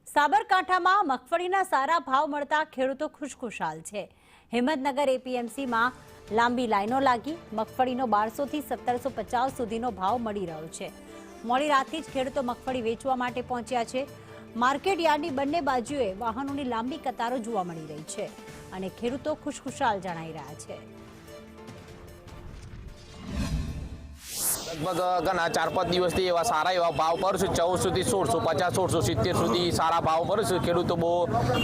સાબરકાંઠામાં મગફળીના સારા ભાવ મળતા ખેડૂતો ખુશખુશાલ છે। હિંમતનગર એપીએમસીમાં લાંબી લાઈનો લાગી મગફળીનો 1200 થી 1750 સુધીનો ભાવ મળી રહ્યો છે। મોડી રાતથી જ ખેડૂતો મગફળી વેચવા માટે પહોંચ્યા છે। માર્કેટ યાર્ડની બંને બાજુએ વાહનોની લાંબી કતારો જોવા મળી રહી છે અને ખેડૂતો ખુશખુશાલ જણાઈ રહ્યા છે। लगभग घना 4-5 દિવસથી એવા સારા એવા ભાવ પર છે। 1400 થી 1650 1670 સુધી સારા ભાવ પર છે। ખેડૂતો બહુ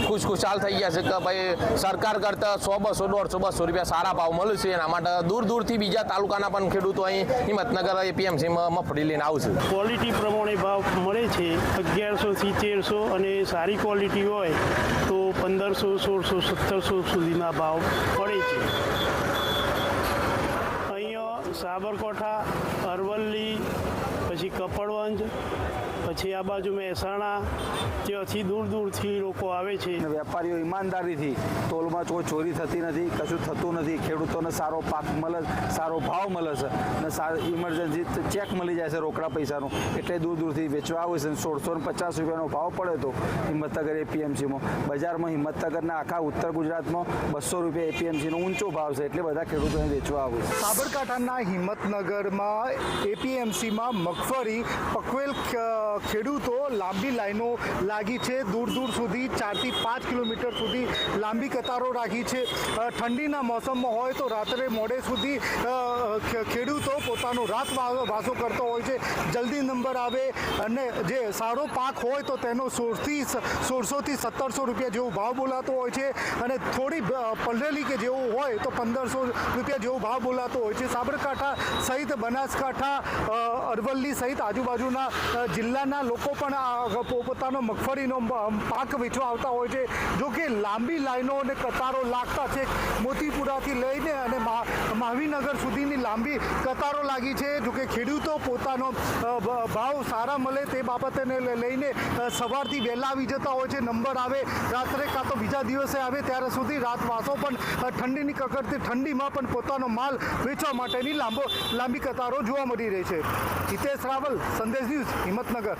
ખુશખુશાલ થઈ ગયા છે કે ભાઈ સરકાર કરતા 100 200 150 રૂપિયા સારા ભાવ મળે છે। એના માટે દૂર દૂરથી બીજા તાલુકાના પણ ખેડૂતો અહીં હિંમતનગર એપીએમસીમાં મગફળી લઈને આવશે। ક્વોલિટી પ્રમાણે ભાવ મળે છે। 1100 થી 1300 અને સારી ક્વોલિટી હોય તો 1500 1600 1700 સુધીના ભાવ પડે છે। સાબરકાંઠા, અરવલ્લી, પછી કપડવંજ, પછી આ બાજુ મહેસાણા, ત્યાંથી દૂર દૂરથી લોકો આવે છે। વેપારીઓ ઈમાનદારીથી તોલમાં કોઈ ચોરી થતી નથી, કશું થતું નથી। ખેડૂતોને સારો પાક મળે, સારો ભાવ મળે છે અને ઇમરજન્સી ચેક મળી જાય છે રોકડા પૈસાનું, એટલે દૂર દૂરથી વેચવા આવે છે। 1650 રૂપિયાનો ભાવ પડે તો હિંમતનગર એપીએમસીમાં બજારમાં હિંમતનગરના આખા ઉત્તર ગુજરાતમાં 200 રૂપિયા એપીએમસીનો ઊંચો ભાવ છે, એટલે બધા ખેડૂતો અહીં વેચવા આવે છે। સાબરકાંઠાના હિંમતનગરમાં એપીએમસીમાં મગફળી પકવેલ ખેડૂતો લાંબી લાઈનો લાગી છે। દૂર દૂર સુધી 4 થી 5 કિલોમીટર સુધી લાંબી કતારો રાખી છે। ઠંડીના મોસમમાં હોય તો રાત્રે મોડે સુધી ખેડૂતો પોતાનો રાત વાસો કરતો હોય છે। જલ્દી નંબર આવે અને જે સારો પાક હોય તો તેનો 1600 થી 1700 રૂપિયા જેવો ભાવ બોલાતો હોય છે અને થોડી પલરેલી કે જેવું હોય તો 1500 રૂપિયા જેવો ભાવ બોલાતો હોય છે। સાબરકાંઠા સહિત બનાસકાંઠા, અરવલ્લી સહિત આજુબાજુના જિલ્લાના લોકો પણ પોતાનો મગફળીનો પાક વેચવા આવતા હોય છે। જો કે લાંબી લાઈનો અને કતારો લાગતા છે। મોતીપુરાથી લઈને અને મહાવીનગર સુધીની લાંબી કતારો લાગી છે। જો કે ખેડૂતો પોતાનો ભાવ સારા મળે તે બાબતને લઈને સવારથી વહેલા આવી જતા હોય છે। નંબર આવે રાત્રે કાં તો બીજા દિવસે આવે ત્યારે સુધી રાતવાસો પણ ઠંડીની કકડતી ઠંડીમાં પણ પોતાનો માલ વેચવા માટેની લાંબી કતારો જોવા મળી રહી છે। હિતેશ રાવલ, સંદેશ ન્યૂઝ, હિંમતનગર।